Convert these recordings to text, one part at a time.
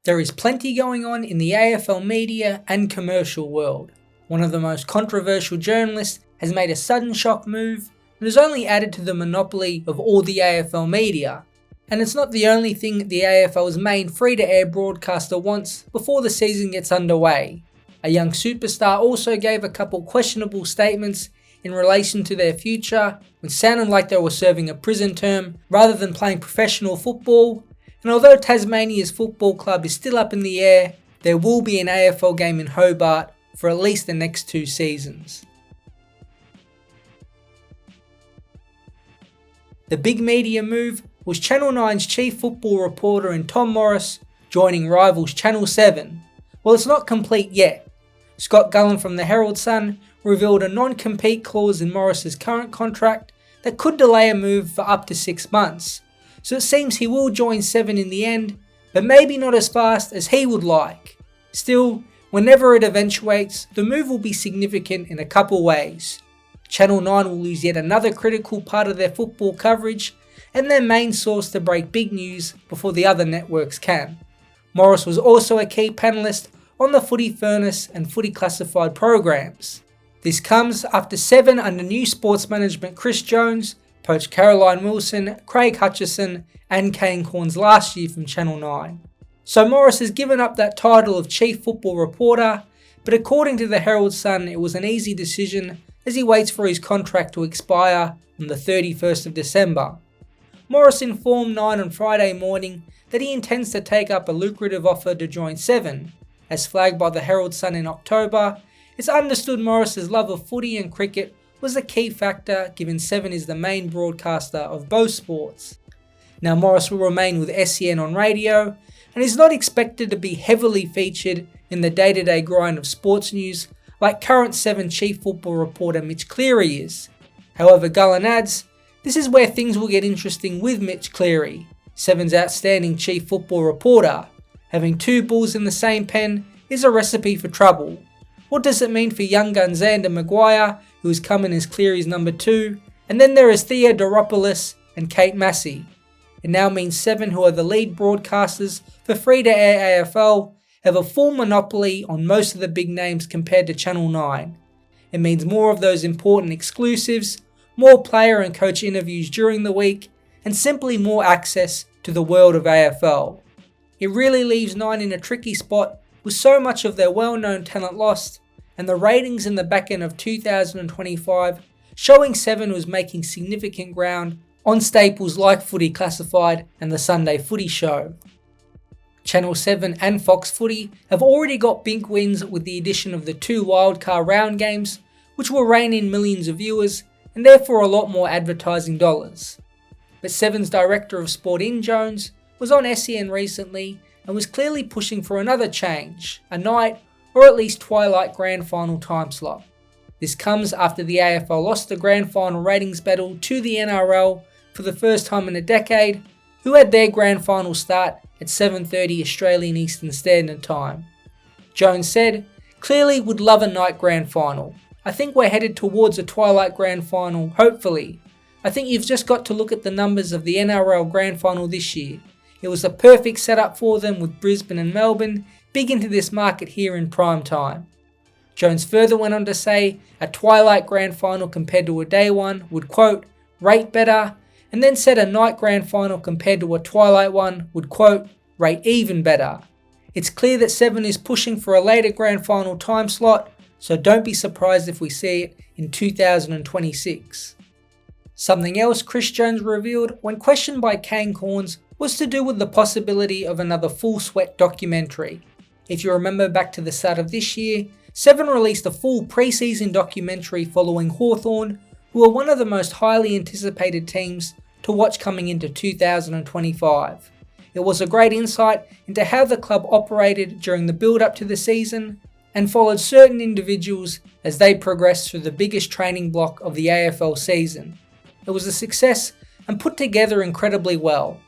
There is plenty going on in the AFL media and commercial world. One of the most controversial journalists has made a sudden shock move that has only added to the monopoly of all the AFL media. And it's not the only thing the AFL's main free-to-air broadcaster wants before the season gets underway. A young superstar also gave a couple questionable statements in relation to their future, which sounded like they were serving a prison term rather than playing professional football. And although Tasmania's football club is still up in the air, there will be an AFL game in Hobart for at least the next 2 seasons. The big media move was Channel 9's chief football reporter in Tom Morris joining rivals Channel 7. Well, it's not complete yet. Scott Gullen from the Herald Sun revealed a non-compete clause in Morris's current contract that could delay a move for up to 6 months. So it seems he will join 7 in the end, but maybe not as fast as he would like. Still, whenever it eventuates, the move will be significant in a couple ways. Channel 9 will lose yet another critical part of their football coverage and their main source to break big news before the other networks can. Morris was also a key panellist on the Footy Furnace and Footy Classified programs. This comes after 7 under new sports management Chris Jones poached Caroline Wilson, Craig Hutchison and Kane Cornes last year from Channel 9. So Morris has given up that title of chief football reporter, but according to the Herald Sun it was an easy decision as he waits for his contract to expire on the 31st of December. Morris informed 9 on Friday morning that he intends to take up a lucrative offer to join 7. As flagged by the Herald Sun in October, it's understood Morris's love of footy and cricket was a key factor given 7 is the main broadcaster of both sports. Now Morris will remain with SEN on radio and is not expected to be heavily featured in the day-to-day grind of sports news like current 7 chief football reporter Mitch Cleary is. However, Gullen adds, this is where things will get interesting with Mitch Cleary, 7's outstanding chief football reporter. Having 2 bulls in the same pen is a recipe for trouble. What does it mean for young gun Xander Maguire, who has come in as Cleary's number 2, and then there is Theo Doropoulos and Kate Massey. It now means 7, who are the lead broadcasters for free-to-air AFL, have a full monopoly on most of the big names compared to Channel 9. It means more of those important exclusives, more player and coach interviews during the week, and simply more access to the world of AFL. It really leaves 9 in a tricky spot with so much of their well-known talent lost, and the ratings in the back end of 2025 showing 7 was making significant ground on staples like Footy Classified and the Sunday Footy Show. Channel 7 and Fox Footy have already got big wins with the addition of the 2 wildcard round games, which will rein in millions of viewers and therefore a lot more advertising dollars. But 7's director of sport In Jones was on SEN recently and was clearly pushing for another change, a night or at least twilight grand final time slot. This comes after the AFL lost the grand final ratings battle to the NRL for the first time in a decade, who had their grand final start at 7:30 Australian Eastern Standard Time. Jones said, "Clearly would love a night grand final. I think we're headed towards a twilight grand final, hopefully. I think you've just got to look at the numbers of the NRL grand final this year. It was the perfect setup for them with Brisbane and Melbourne big into this market here in prime time." Jones further went on to say a twilight grand final compared to a day one would, quote, rate better, and then said a night grand final compared to a twilight one would, quote, rate even better. It's clear that 7 is pushing for a later grand final time slot, so don't be surprised if we see it in 2026. Something else Chris Jones revealed when questioned by Kane Cornes was to do with the possibility of another Full Sweat documentary. If you remember back to the start of this year, 7 released a full pre-season documentary following Hawthorn, who are one of the most highly anticipated teams to watch coming into 2025. It was a great insight into how the club operated during the build-up to the season and followed certain individuals as they progressed through the biggest training block of the AFL season. It was a success and put together incredibly well.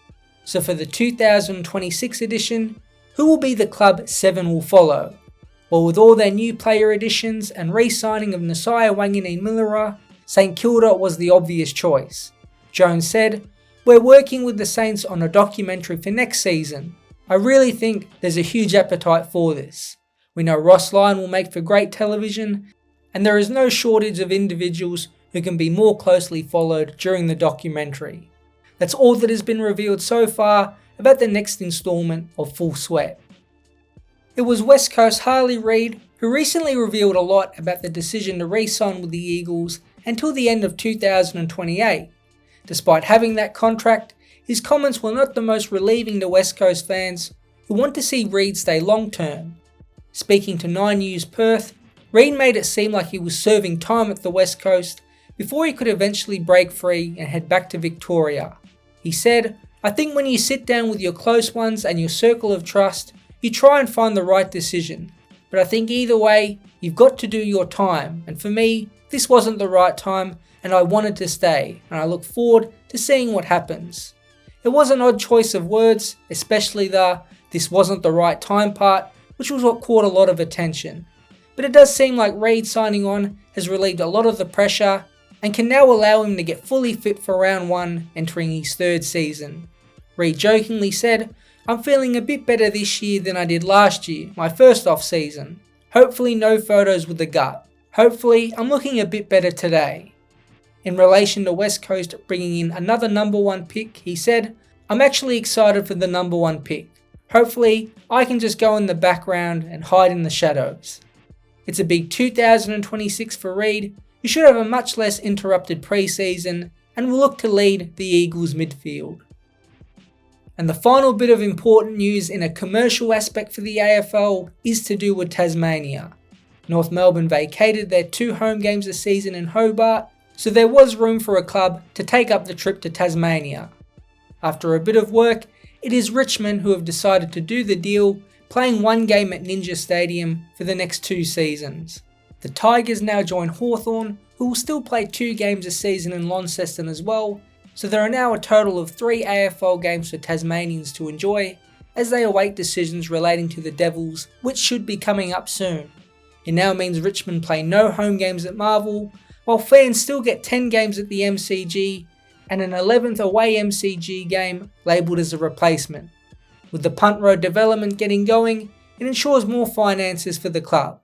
So for the 2026 edition, who will be the club 7 will follow? Well, with all their new player additions and re-signing of Nasiah Wanganeen-Milera, St Kilda was the obvious choice. Jones said, "We're working with the Saints on a documentary for next season. I really think there's a huge appetite for this. We know Ross Lyon will make for great television, and there is no shortage of individuals who can be more closely followed during the documentary. That's all that has been revealed so far about the next instalment of Full Sweat. It was West Coast Harley Reid who recently revealed a lot about the decision to re-sign with the Eagles until the end of 2028. Despite having that contract, his comments were not the most relieving to West Coast fans who want to see Reid stay long term. Speaking to 9 News Perth, Reid made it seem like he was serving time at the West Coast before he could eventually break free and head back to Victoria. He said, "I think when you sit down with your close ones and your circle of trust, you try and find the right decision. But I think either way, you've got to do your time, and for me, this wasn't the right time and I wanted to stay, and I look forward to seeing what happens." It was an odd choice of words, especially the "this wasn't the right time" part, which was what caught a lot of attention. But it does seem like Reid signing on has relieved a lot of the pressure and can now allow him to get fully fit for round 1 entering his 3rd season. Reid jokingly said, "I'm feeling a bit better this year than I did last year, my first off season. Hopefully no photos with the gut. Hopefully I'm looking a bit better today." In relation to West Coast bringing in another number 1 pick, he said, "I'm actually excited for the number 1 pick. Hopefully I can just go in the background and hide in the shadows." It's a big 2026 for Reid, who should have a much less interrupted pre-season and will look to lead the Eagles midfield. And the final bit of important news in a commercial aspect for the AFL is to do with Tasmania. North Melbourne vacated their 2 home games this season in Hobart, so there was room for a club to take up the trip to Tasmania. After a bit of work, it is Richmond who have decided to do the deal, playing 1 game at Ninja Stadium for the next 2 seasons. The Tigers now join Hawthorn, who will still play 2 games a season in Launceston as well, so there are now a total of 3 AFL games for Tasmanians to enjoy, as they await decisions relating to the Devils, which should be coming up soon. It now means Richmond play no home games at Marvel, while fans still get 10 games at the MCG and an 11th away MCG game labelled as a replacement. With the Punt Road development getting going, it ensures more finances for the club.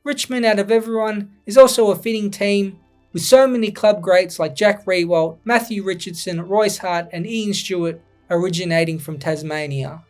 Richmond, out of everyone, is also a fitting team, with so many club greats like Jack Riewoldt, Matthew Richardson, Royce Hart and Ian Stewart originating from Tasmania.